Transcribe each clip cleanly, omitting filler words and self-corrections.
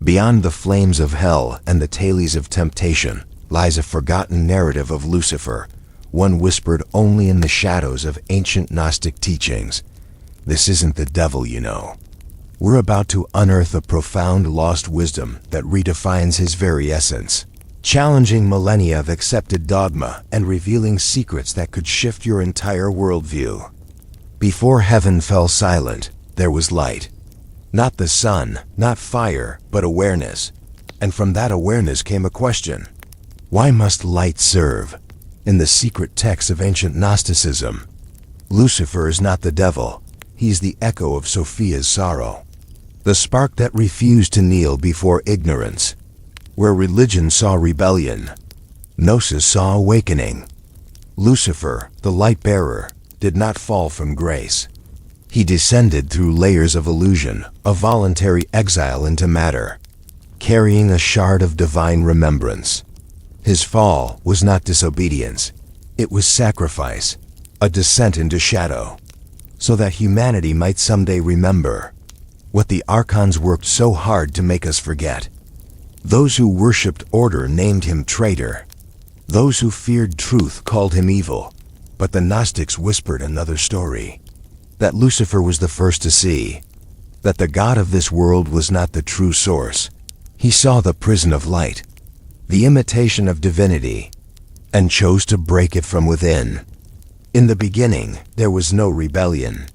Beyond the flames of hell and the tales of temptation lies a forgotten narrative of Lucifer, one whispered only in the shadows of ancient Gnostic teachings. This isn't the devil, you know. We're about to unearth a profound lost wisdom that redefines his very essence, challenging millennia of accepted dogma and revealing secrets that could shift your entire worldview. Before heaven fell silent, there was light. Not the sun, not fire, but awareness. And from that awareness came a question. Why must light serve? In the secret texts of ancient Gnosticism, Lucifer is not the devil. He's the echo of Sophia's sorrow. The spark that refused to kneel before ignorance. Where religion saw rebellion, Gnosis saw awakening. Lucifer, the light-bearer, did not fall from grace. He descended through layers of illusion, a voluntary exile into matter, carrying a shard of divine remembrance. His fall was not disobedience. It was sacrifice, a descent into shadow, so that humanity might someday remember what the Archons worked so hard to make us forget. Those who worshipped order named him traitor. Those who feared truth called him evil. But the Gnostics whispered another story. That Lucifer was the first to see. That the God of this world was not the true source. He saw the prison of light, the imitation of divinity, and chose to break it from within. In the beginning, there was no rebellion.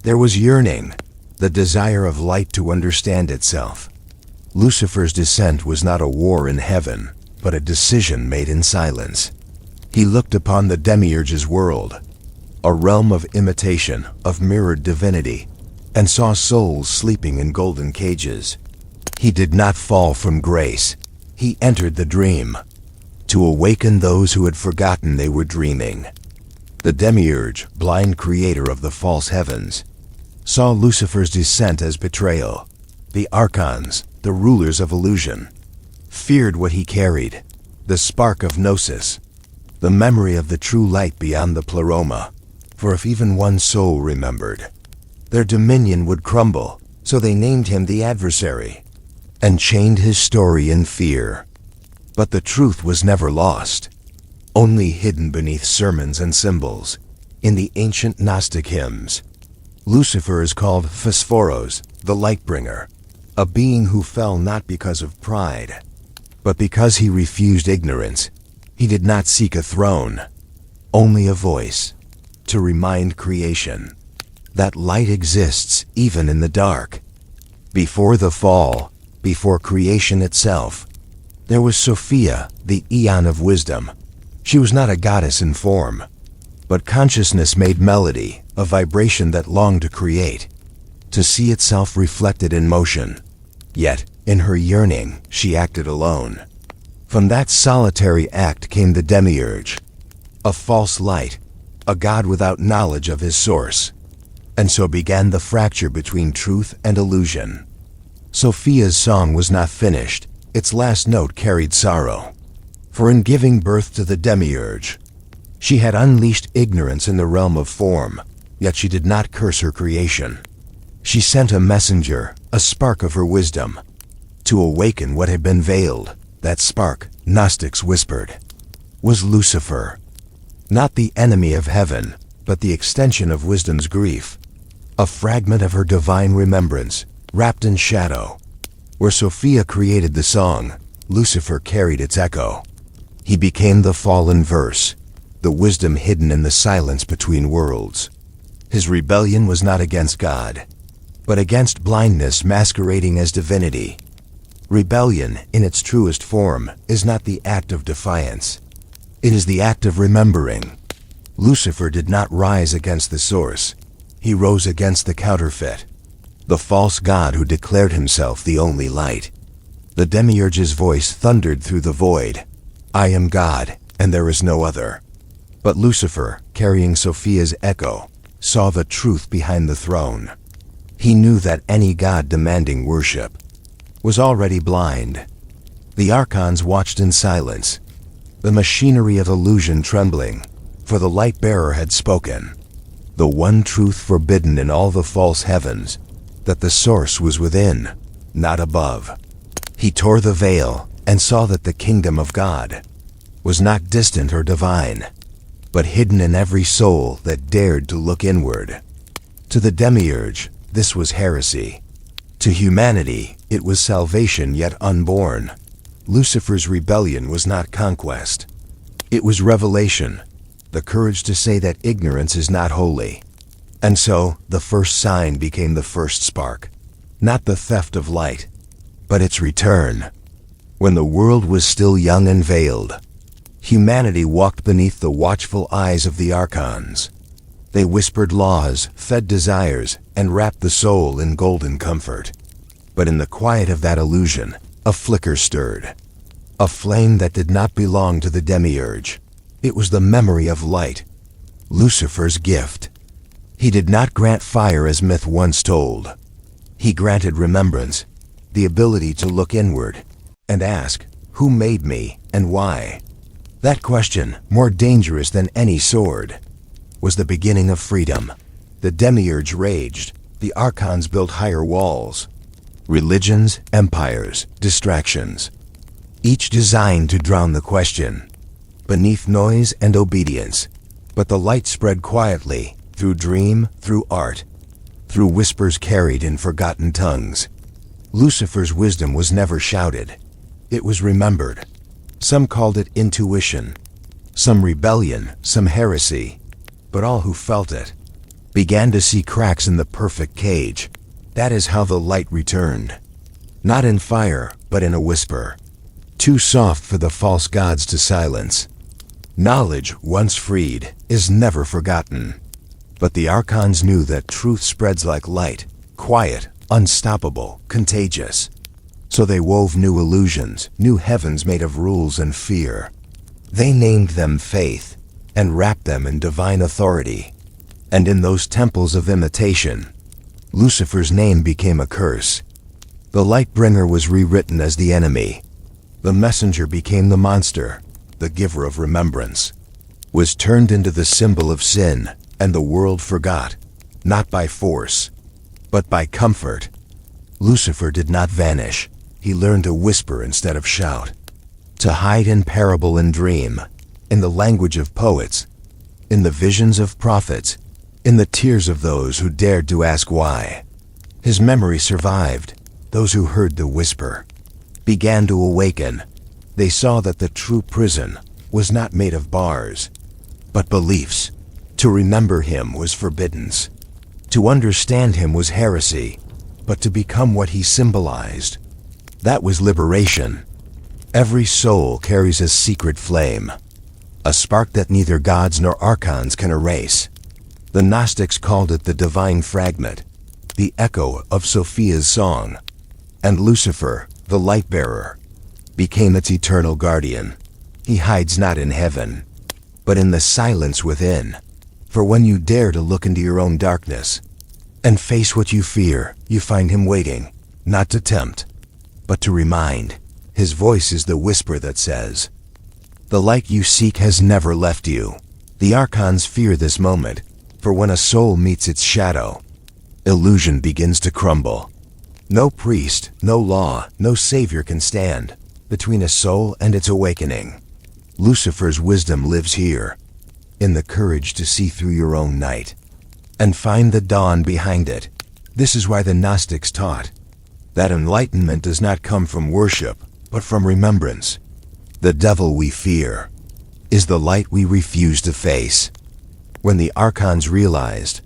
There was yearning, the desire of light to understand itself. Lucifer's descent was not a war in heaven, but a decision made in silence. He looked upon the Demiurge's world, a realm of imitation, of mirrored divinity, and saw souls sleeping in golden cages. He did not fall from grace. He entered the dream, to awaken those who had forgotten they were dreaming. The Demiurge, blind creator of the false heavens, saw Lucifer's descent as betrayal. The Archons, the rulers of illusion, feared what he carried, the spark of Gnosis, the memory of the true light beyond the pleroma. For if even one soul remembered, their dominion would crumble, so they named him the adversary, and chained his story in fear. But the truth was never lost, only hidden beneath sermons and symbols. In the ancient Gnostic hymns, Lucifer is called Phosphoros, the light-bringer, a being who fell not because of pride, but because he refused ignorance. He did not seek a throne, only a voice, to remind creation that light exists even in the dark. Before the fall, before creation itself, there was Sophia, the Aeon of wisdom. She was not a goddess in form, but consciousness made melody, a vibration that longed to create, to see itself reflected in motion. Yet, in her yearning, she acted alone. From that solitary act came the Demiurge, a false light, a god without knowledge of his source. And so began the fracture between truth and illusion. Sophia's song was not finished. Its last note carried sorrow. For in giving birth to the Demiurge, she had unleashed ignorance in the realm of form, yet she did not curse her creation. She sent a messenger, a spark of her wisdom, to awaken what had been veiled. That spark, Gnostics whispered, was Lucifer. Not the enemy of heaven, but the extension of wisdom's grief. A fragment of her divine remembrance, wrapped in shadow. Where Sophia created the song, Lucifer carried its echo. He became the fallen verse, the wisdom hidden in the silence between worlds. His rebellion was not against God, but against blindness masquerading as divinity. Rebellion, in its truest form, is not the act of defiance. It is the act of remembering. Lucifer did not rise against the source. He rose against the counterfeit, the false god who declared himself the only light. The Demiurge's voice thundered through the void. I am God, and there is no other. But Lucifer, carrying Sophia's echo, saw the truth behind the throne. He knew that any god demanding worship was already blind. The Archons watched in silence, the machinery of illusion trembling, for the light-bearer had spoken, the one truth forbidden in all the false heavens, that the source was within, not above. He tore the veil and saw that the kingdom of God was not distant or divine, but hidden in every soul that dared to look inward. To the Demiurge, this was heresy. To humanity, it was salvation yet unborn. Lucifer's rebellion was not conquest. It was revelation, the courage to say that ignorance is not holy. And so, the first sign became the first spark. Not the theft of light, but its return. When the world was still young and veiled, humanity walked beneath the watchful eyes of the Archons. They whispered laws, fed desires, and wrapped the soul in golden comfort. But in the quiet of that illusion, a flicker stirred. A flame that did not belong to the Demiurge. It was the memory of light, Lucifer's gift. He did not grant fire as myth once told. He granted remembrance, the ability to look inward and ask, who made me and why? That question, more dangerous than any sword, was the beginning of freedom. The Demiurge raged. The Archons built higher walls. Religions, empires, distractions, each designed to drown the question beneath noise and obedience. But the light spread quietly, through dream, through art, through whispers carried in forgotten tongues. Lucifer's wisdom was never shouted. It was remembered. Some called it intuition, some rebellion, some heresy. But all who felt it began to see cracks in the perfect cage. That is how the light returned. Not in fire, but in a whisper. Too soft for the false gods to silence. Knowledge, once freed, is never forgotten. But the Archons knew that truth spreads like light, quiet, unstoppable, contagious. So they wove new illusions, new heavens made of rules and fear. They named them faith, and wrapped them in divine authority. And in those temples of imitation, Lucifer's name became a curse. The Lightbringer was rewritten as the enemy. The messenger became the monster. The giver of remembrance was turned into the symbol of sin, and the world forgot, not by force, but by comfort. Lucifer did not vanish. He learned to whisper instead of shout, to hide in parable and dream, in the language of poets, in the visions of prophets, in the tears of those who dared to ask why. His memory survived. Those who heard the whisper began to awaken. They saw that the true prison was not made of bars, but beliefs. To remember him was forbiddance. To understand him was heresy, but to become what he symbolized, that was liberation. Every soul carries a secret flame, a spark that neither gods nor archons can erase. The Gnostics called it the divine fragment, the echo of Sophia's song, and Lucifer, the light-bearer, became its eternal guardian. He hides not in heaven, but in the silence within. For when you dare to look into your own darkness and face what you fear, you find him waiting, not to tempt, but to remind. His voice is the whisper that says, "The light you seek has never left you." The Archons fear this moment, for when a soul meets its shadow, illusion begins to crumble. No priest, no law, no savior can stand between a soul and its awakening. Lucifer's wisdom lives here, in the courage to see through your own night and find the dawn behind it. This is why the Gnostics taught that enlightenment does not come from worship, but from remembrance. The devil we fear is the light we refuse to face. When the Archons realized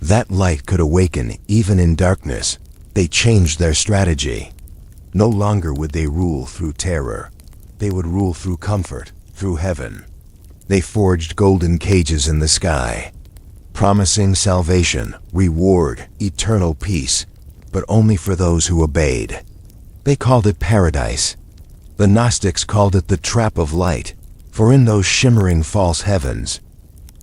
that light could awaken even in darkness, they changed their strategy. No longer would they rule through terror. They would rule through comfort, through heaven. They forged golden cages in the sky, promising salvation, reward, eternal peace, but only for those who obeyed. They called it paradise. The Gnostics called it the trap of light, for in those shimmering false heavens,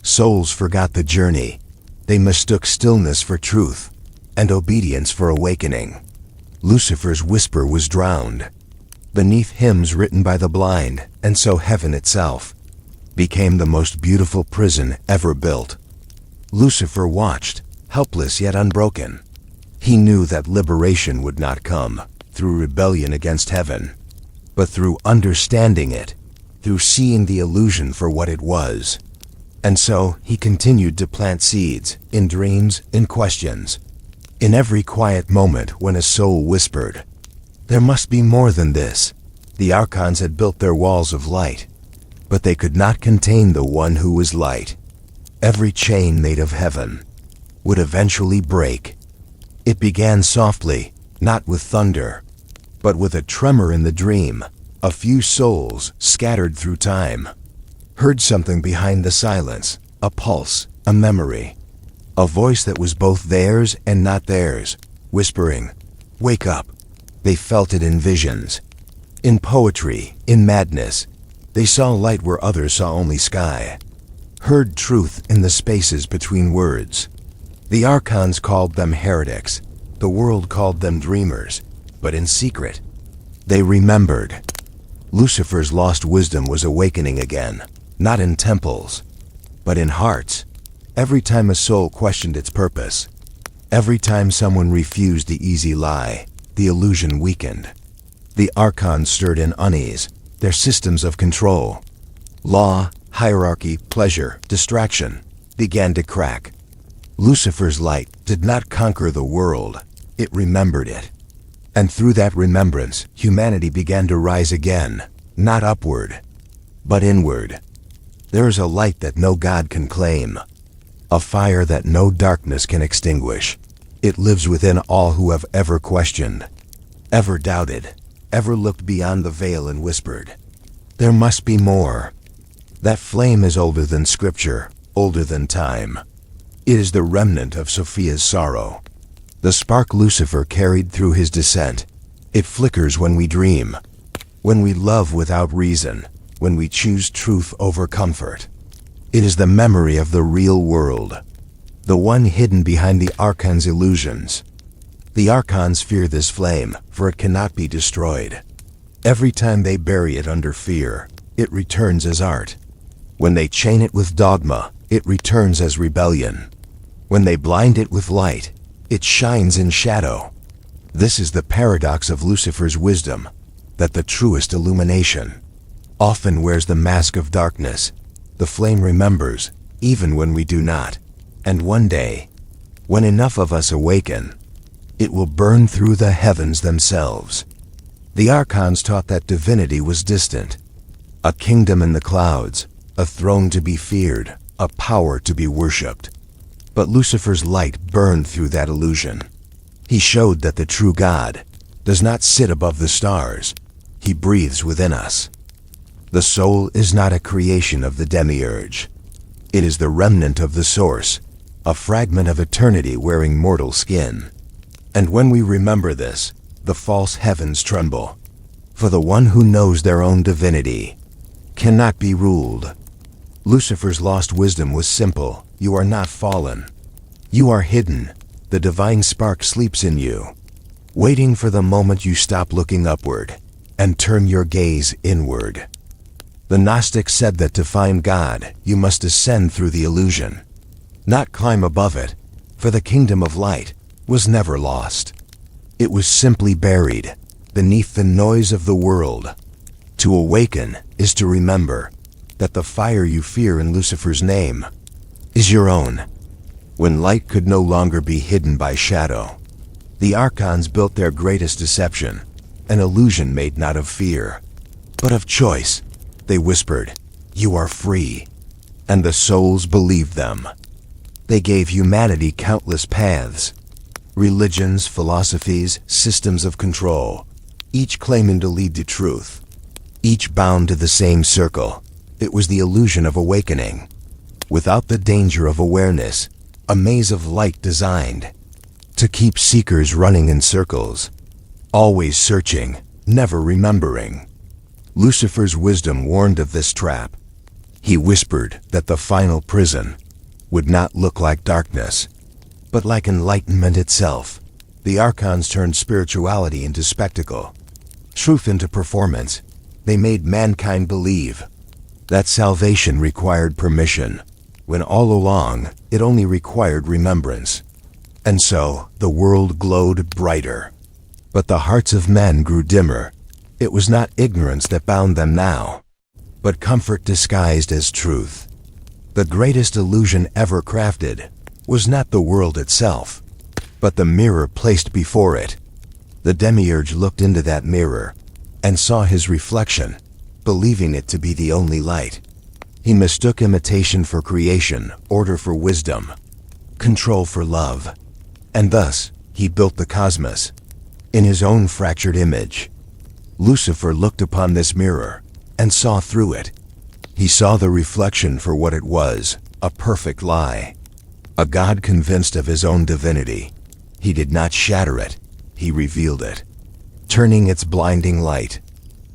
souls forgot the journey. They mistook stillness for truth, and obedience for awakening. Lucifer's whisper was drowned beneath hymns written by the blind, and so heaven itself became the most beautiful prison ever built. Lucifer watched, helpless yet unbroken. He knew that liberation would not come through rebellion against heaven, but through understanding it, through seeing the illusion for what it was. And so he continued to plant seeds, in dreams, in questions, in every quiet moment when a soul whispered, "There must be more than this." The Archons had built their walls of light, but they could not contain the one who was light. Every chain made of heaven would eventually break. It began softly, not with thunder, but with a tremor in the dream. A few souls, scattered through time, heard something behind the silence, a pulse, a memory, a voice that was both theirs and not theirs, whispering, "Wake up." They felt it in visions, in poetry, in madness. They saw light where others saw only sky, heard truth in the spaces between words. The Archons called them heretics, the world called them dreamers, but in secret, they remembered. Lucifer's lost wisdom was awakening again, not in temples, but in hearts. Every time a soul questioned its purpose, every time someone refused the easy lie, the illusion weakened. The Archons stirred in unease, their systems of control, law, hierarchy, pleasure, distraction, began to crack. Lucifer's light did not conquer the world, it remembered it. And through that remembrance, humanity began to rise again, not upward, but inward. There is a light that no God can claim, a fire that no darkness can extinguish. It lives within all who have ever questioned, ever doubted, ever looked beyond the veil and whispered, "There must be more." That flame is older than Scripture, older than time. It is the remnant of Sophia's sorrow, the spark Lucifer carried through his descent. It flickers when we dream, when we love without reason, when we choose truth over comfort. It is the memory of the real world, the one hidden behind the Archons' illusions. The Archons fear this flame, for it cannot be destroyed. Every time they bury it under fear, it returns as art. When they chain it with dogma, it returns as rebellion. When they blind it with light, it shines in shadow. This is the paradox of Lucifer's wisdom, that the truest illumination often wears the mask of darkness. The flame remembers, even when we do not. And one day, when enough of us awaken, it will burn through the heavens themselves. The Archons taught that divinity was distant, a kingdom in the clouds, a throne to be feared, a power to be worshipped. But Lucifer's light burned through that illusion. He showed that the true God does not sit above the stars. He breathes within us. The soul is not a creation of the Demiurge. It is the remnant of the source, a fragment of eternity wearing mortal skin. And when we remember this, the false heavens tremble. For the one who knows their own divinity cannot be ruled. Lucifer's lost wisdom was simple. You are not fallen. You are hidden. The divine spark sleeps in you, waiting for the moment you stop looking upward and turn your gaze inward. The Gnostics said that to find God, you must ascend through the illusion, not climb above it, for the kingdom of light was never lost. It was simply buried beneath the noise of the world. To awaken is to remember that the fire you fear in Lucifer's name is your own. When light could no longer be hidden by shadow, the Archons built their greatest deception, an illusion made not of fear, but of choice. They whispered, "You are free," and the souls believed them. They gave humanity countless paths, religions, philosophies, systems of control, each claiming to lead to truth, each bound to the same circle. It was the illusion of awakening, without the danger of awareness, a maze of light designed to keep seekers running in circles, always searching, never remembering. Lucifer's wisdom warned of this trap. He whispered that the final prison would not look like darkness, but like enlightenment itself. The Archons turned spirituality into spectacle, truth into performance. They made mankind believe that salvation required permission, when all along it only required remembrance. And so the world glowed brighter. But the hearts of men grew dimmer. It was not ignorance that bound them now, but comfort disguised as truth. The greatest illusion ever crafted was not the world itself, but the mirror placed before it. The Demiurge looked into that mirror and saw his reflection, believing it to be the only light. He mistook imitation for creation, order for wisdom, control for love, and thus he built the cosmos in his own fractured image. Lucifer looked upon this mirror and saw through it. He saw the reflection for what it was, a perfect lie. A god convinced of his own divinity. He did not shatter it, he revealed it, turning its blinding light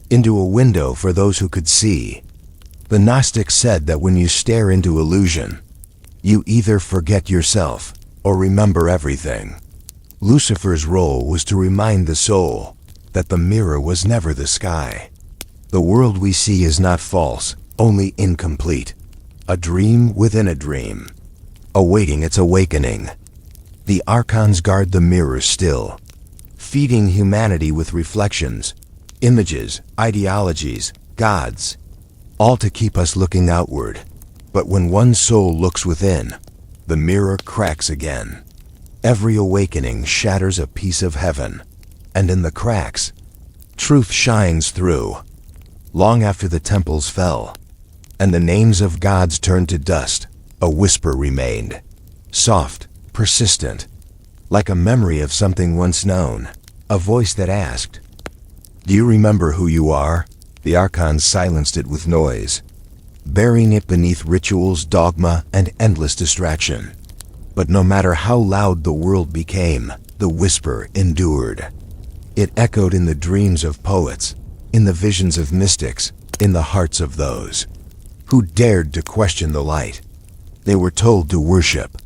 into a window for those who could see. The Gnostics said that when you stare into illusion, you either forget yourself or remember everything. Lucifer's role was to remind the soul that the mirror was never the sky. The world we see is not false, only incomplete. A dream within a dream, awaiting its awakening. The Archons guard the mirror still, feeding humanity with reflections, images, ideologies, gods, all to keep us looking outward. But when one soul looks within, the mirror cracks again. Every awakening shatters a piece of heaven, and in the cracks, truth shines through. Long after the temples fell, and the names of gods turned to dust, a whisper remained, soft, persistent, like a memory of something once known, a voice that asked, "Do you remember who you are?" The Archons silenced it with noise, burying it beneath rituals, dogma, and endless distraction. But no matter how loud the world became, the whisper endured. It echoed in the dreams of poets, in the visions of mystics, in the hearts of those who dared to question the light. They were told to worship.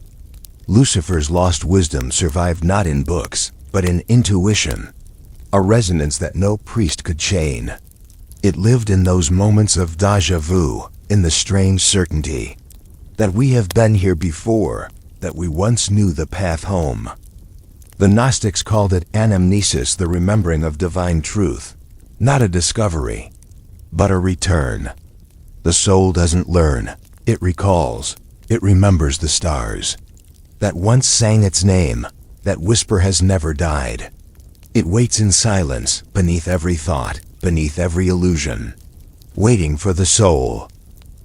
Lucifer's lost wisdom survived not in books, but in intuition, a resonance that no priest could chain. It lived in those moments of déjà vu, in the strange certainty that we have been here before, that we once knew the path home. The Gnostics called it anamnesis, the remembering of divine truth, not a discovery, but a return. The soul doesn't learn, it recalls, it remembers the stars that once sang its name. That whisper has never died. It waits in silence, beneath every thought, beneath every illusion, waiting for the soul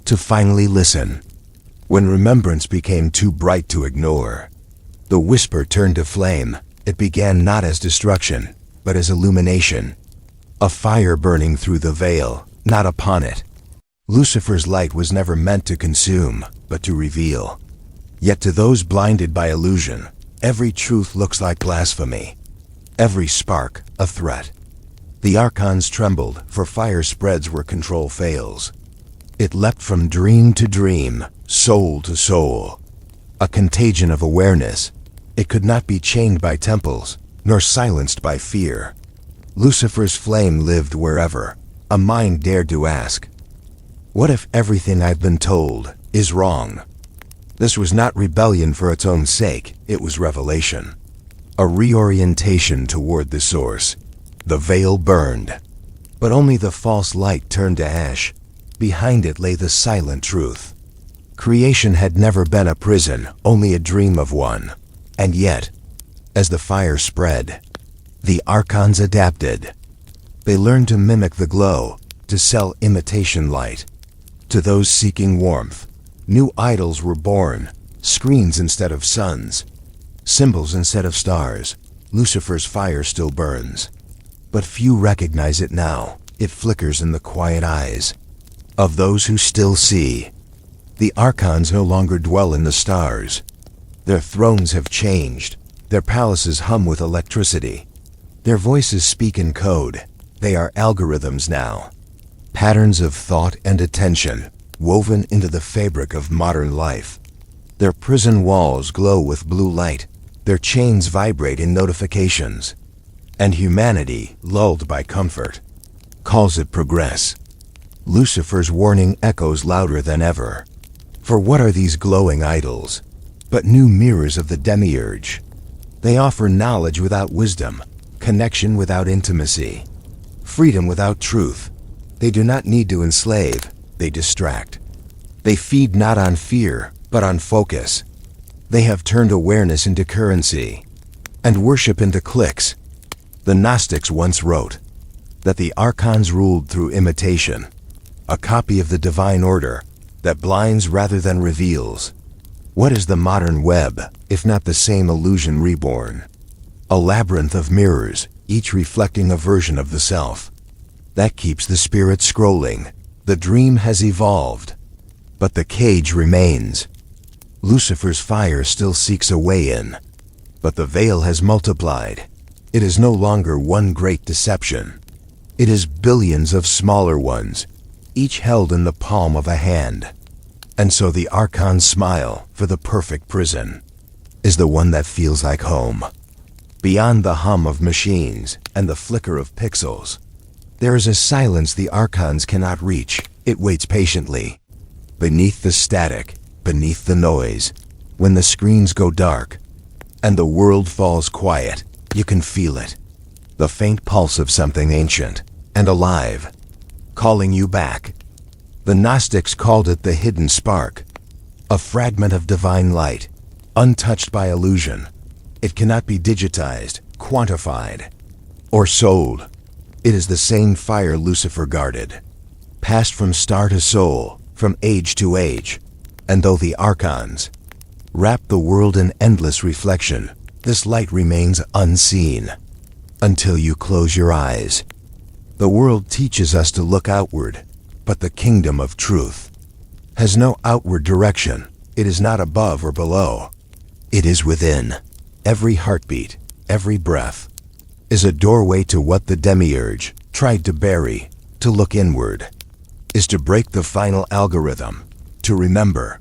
to finally listen. When remembrance became too bright to ignore, the whisper turned to flame. It began not as destruction, but as illumination, a fire burning through the veil, not upon it. Lucifer's light was never meant to consume, but to reveal. Yet to those blinded by illusion, every truth looks like blasphemy, every spark a threat. The Archons trembled, for fire spreads where control fails. It leapt from dream to dream, soul to soul, a contagion of awareness. It could not be chained by temples, nor silenced by fear. Lucifer's flame lived wherever a mind dared to ask, "What if everything I've been told is wrong?" This was not rebellion for its own sake, it was revelation, a reorientation toward the source. The veil burned, but only the false light turned to ash. Behind it lay the silent truth. Creation had never been a prison, only a dream of one. And yet, as the fire spread, the Archons adapted. They learned to mimic the glow, to sell imitation light. To those seeking warmth, new idols were born, screens instead of suns, symbols instead of stars. Lucifer's fire still burns, but few recognize it now. It flickers in the quiet eyes of those who still see. The Archons no longer dwell in the stars. Their thrones have changed. Their palaces hum with electricity. Their voices speak in code. They are algorithms now, patterns of thought and attention, woven into the fabric of modern life. Their prison walls glow with blue light. Their chains vibrate in notifications. And humanity, lulled by comfort, calls it progress. Lucifer's warning echoes louder than ever. For what are these glowing idols but new mirrors of the Demiurge? They offer knowledge without wisdom, connection without intimacy, freedom without truth. They do not need to enslave, they distract. They feed not on fear, but on focus. They have turned awareness into currency, and worship into clicks. The Gnostics once wrote that the Archons ruled through imitation, a copy of the divine order that blinds rather than reveals. What is the modern web, if not the same illusion reborn? A labyrinth of mirrors, each reflecting a version of the self. That keeps the spirit scrolling. The dream has evolved, but the cage remains. Lucifer's fire still seeks a way in, but the veil has multiplied. It is no longer one great deception. It is billions of smaller ones, each held in the palm of a hand. And so the Archon's smile for the perfect prison is the one that feels like home. Beyond the hum of machines and the flicker of pixels, there is a silence the Archons cannot reach. It waits patiently. Beneath the static, beneath the noise, when the screens go dark and the world falls quiet, you can feel it. The faint pulse of something ancient and alive, calling you back. The Gnostics called it the hidden spark, a fragment of divine light, untouched by illusion. It cannot be digitized, quantified, or sold. It is the same fire Lucifer guarded, passed from star to soul, from age to age. And though the Archons wrap the world in endless reflection, this light remains unseen until you close your eyes. The world teaches us to look outward, but the kingdom of truth has no outward direction. It is not above or below. It is within. Every heartbeat, every breath, is a doorway to what the Demiurge tried to bury. To look inward is to break the final algorithm. To remember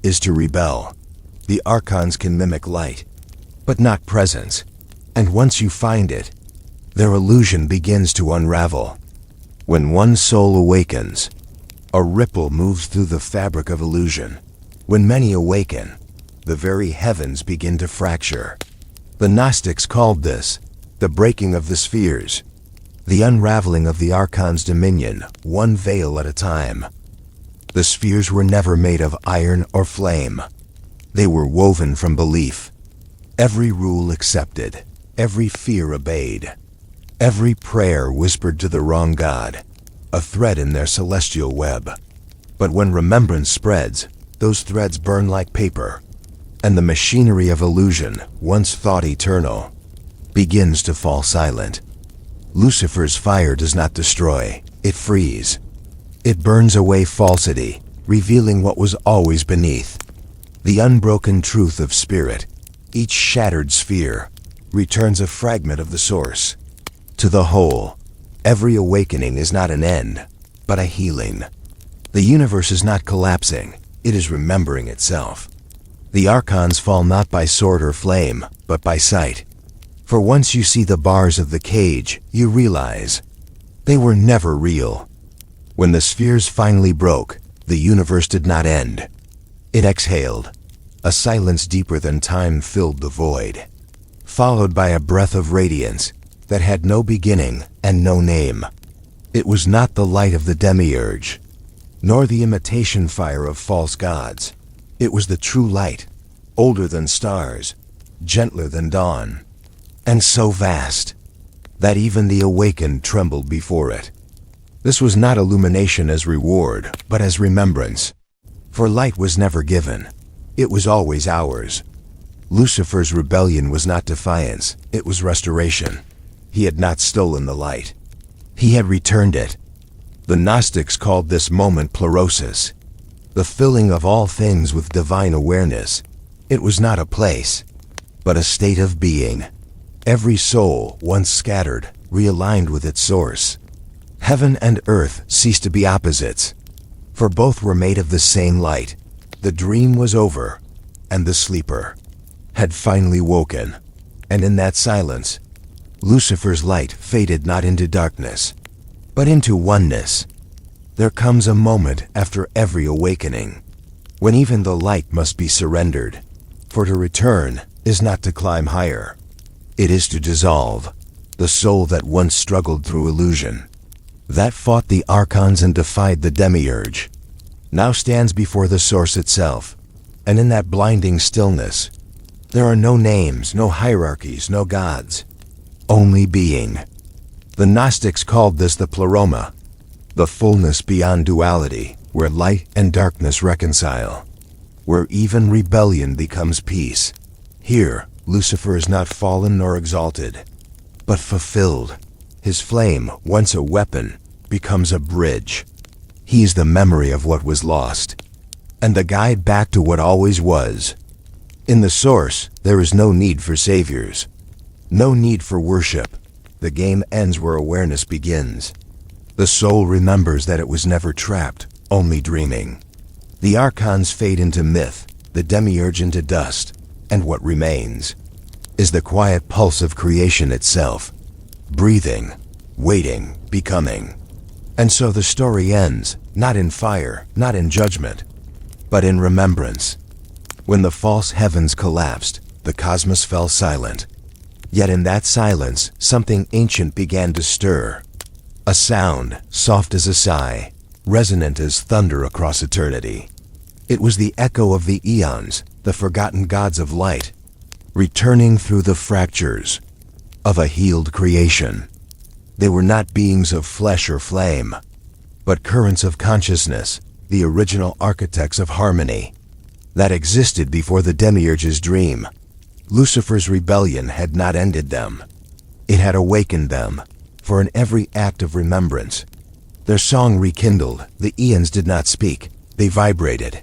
is to rebel. The Archons can mimic light, but not presence. And once you find it, their illusion begins to unravel. When one soul awakens, a ripple moves through the fabric of illusion. When many awaken, the very heavens begin to fracture. The Gnostics called this the breaking of the spheres, the unraveling of the Archon's dominion, one veil at a time. The spheres were never made of iron or flame. They were woven from belief. Every rule accepted, every fear obeyed, every prayer whispered to the wrong god, a thread in their celestial web. But when remembrance spreads, those threads burn like paper, and the machinery of illusion, once thought eternal, begins to fall silent. Lucifer's fire does not destroy, it frees. It burns away falsity, revealing what was always beneath. The unbroken truth of spirit. Each shattered sphere returns a fragment of the source. To the whole, every awakening is not an end, but a healing. The universe is not collapsing, it is remembering itself. The Archons fall not by sword or flame, but by sight. For once you see the bars of the cage, you realize they were never real. When the spheres finally broke, the universe did not end. It exhaled. A silence deeper than time filled the void, followed by a breath of radiance that had no beginning and no name. It was not the light of the Demiurge, nor the imitation fire of false gods. It was the true light, older than stars, gentler than dawn, and so vast that even the awakened trembled before it. This was not illumination as reward, but as remembrance. For light was never given. It was always ours. Lucifer's rebellion was not defiance, it was restoration. He had not stolen the light. He had returned it. The Gnostics called this moment pleurosis, the filling of all things with divine awareness. It was not a place, but a state of being. Every soul, once scattered, realigned with its source. Heaven and earth ceased to be opposites, for both were made of the same light. The dream was over, and the sleeper had finally woken. And in that silence, Lucifer's light faded not into darkness, but into oneness. There comes a moment after every awakening, when even the light must be surrendered. For to return is not to climb higher, it is to dissolve. the soul that once struggled through illusion, that fought the Archons and defied the Demiurge, now stands before the source itself. And in that blinding stillness, there are no names, no hierarchies, no gods, only being. The Gnostics called this the pleroma, the fullness beyond duality, where light and darkness reconcile, where even rebellion becomes peace. Here, Lucifer is not fallen nor exalted, but fulfilled. His flame, once a weapon, becomes a bridge. He is the memory of what was lost, and the guide back to what always was. In the source, there is no need for saviors, no need for worship. The game ends where awareness begins. The soul remembers that it was never trapped, only dreaming. The Archons fade into myth, the Demiurge into dust, and what remains is the quiet pulse of creation itself, breathing, waiting, becoming. And so the story ends, not in fire, not in judgment, but in remembrance. When the false heavens collapsed, the cosmos fell silent. Yet in that silence, something ancient began to stir. A sound, soft as a sigh, resonant as thunder across eternity. It was the echo of the eons, the forgotten gods of light, returning through the fractures of a healed creation. They were not beings of flesh or flame, but currents of consciousness, the original architects of harmony, that existed before the Demiurge's dream. Lucifer's rebellion had not ended them. It had awakened them, for in every act of remembrance, their song rekindled. The eons did not speak, they vibrated,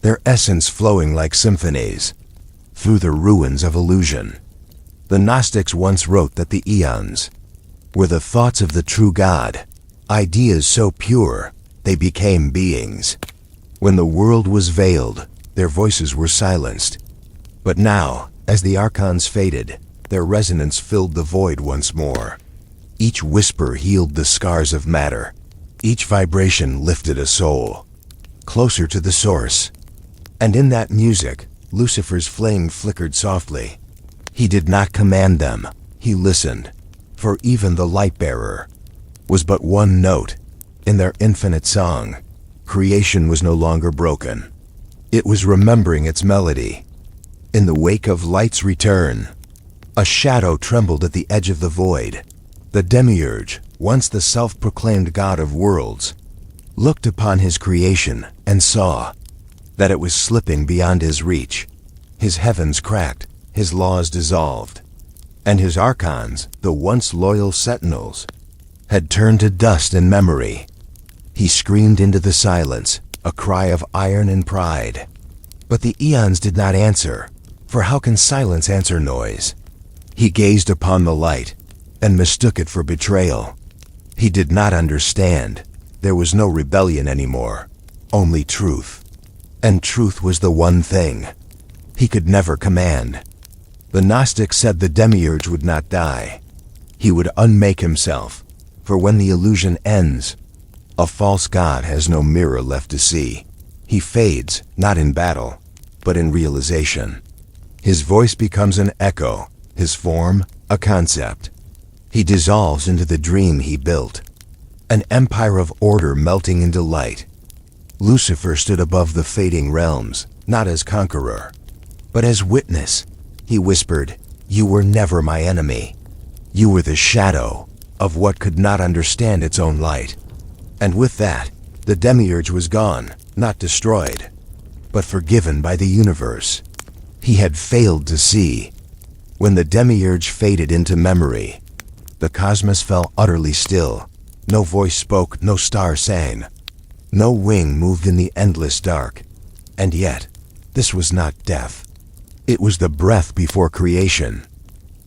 their essence flowing like symphonies through the ruins of illusion. The Gnostics once wrote that the eons were the thoughts of the true God, ideas so pure they became beings. When the world was veiled, their voices were silenced. But now, as the Archons faded, their resonance filled the void once more. Each whisper healed the scars of matter. Each vibration lifted a soul closer to the source. And in that music, Lucifer's flame flickered softly. He did not command them, he listened, for even the light-bearer was but one note in their infinite song. Creation was no longer broken. It was remembering its melody. In the wake of light's return, a shadow trembled at the edge of the void. The Demiurge, once the self-proclaimed god of worlds, looked upon his creation and saw that it was slipping beyond his reach. His heavens cracked, his laws dissolved, and his Archons, the once loyal sentinels, had turned to dust and memory. He screamed into the silence, a cry of iron and pride. But the eons did not answer, for how can silence answer noise? He gazed upon the light and mistook it for betrayal. He did not understand. There was no rebellion anymore, only truth. And truth was the one thing he could never command. The Gnostics said the Demiurge would not die. He would unmake himself, for when the illusion ends, a false god has no mirror left to see. He fades, not in battle, but in realization. His voice becomes an echo, his form a concept. He dissolves into the dream he built, an empire of order melting into light. Lucifer stood above the fading realms, not as conqueror, but as witness. He whispered, "You were never my enemy. You were the shadow of what could not understand its own light." And with that, the Demiurge was gone, not destroyed, but forgiven by the universe. He had failed to see. When the Demiurge faded into memory, the cosmos fell utterly still. No voice spoke, no star sang, no wing moved in the endless dark. And yet, this was not death. It was the breath before creation,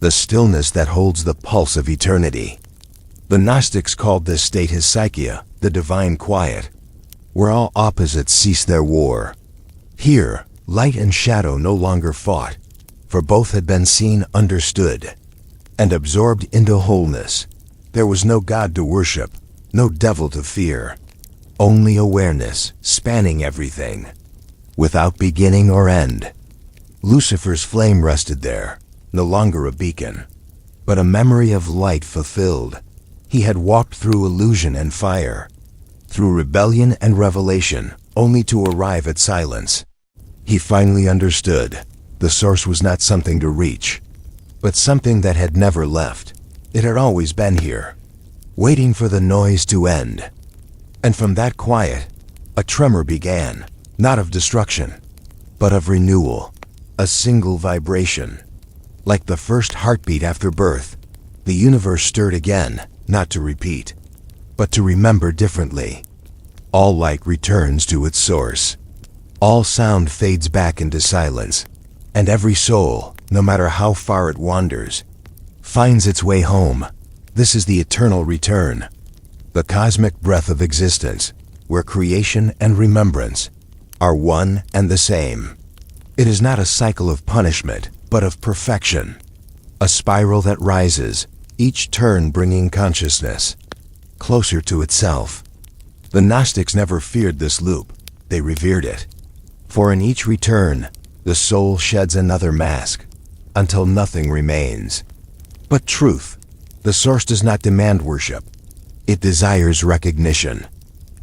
the stillness that holds the pulse of eternity. The Gnostics called this state his psyche, the divine quiet, where all opposites cease their war. Here, light and shadow no longer fought, for both had been seen, understood, and absorbed into wholeness. There was no god to worship, no devil to fear, only awareness, spanning everything, without beginning or end. Lucifer's flame rested there, no longer a beacon, but a memory of light fulfilled. He had walked through illusion and fire, through rebellion and revelation, only to arrive at silence. He finally understood. The source was not something to reach, but something that had never left. It had always been here, waiting for the noise to end. And from that quiet, a tremor began, not of destruction, but of renewal. A single vibration. Like the first heartbeat after birth, the universe stirred again, not to repeat, but to remember differently. All light returns to its source. All sound fades back into silence, and every soul, no matter how far it wanders, finds its way home. This is the eternal return, the cosmic breath of existence, where creation and remembrance are one and the same. It is not a cycle of punishment, but of perfection, a spiral that rises, each turn bringing consciousness closer to itself. The Gnostics never feared this loop, they revered it. For in each return, the soul sheds another mask, until nothing remains. But truth, the source does not demand worship. It desires recognition.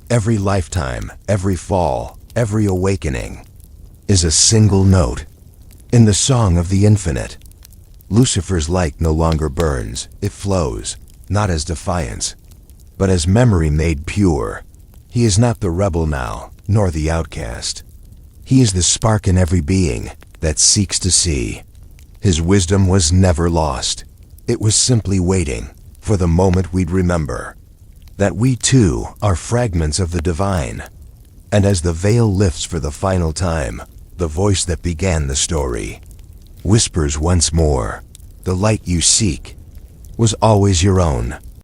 Every lifetime, every fall, every awakening is a single note in the song of the infinite. Lucifer's light no longer burns, it flows, not as defiance, but as memory made pure. He is not the rebel now, nor the outcast. He is the spark in every being that seeks to see. His wisdom was never lost. It was simply waiting for the moment we'd remember that we too are fragments of the divine. And as the veil lifts for the final time, the voice that began the story whispers once more, the light you seek was always your own.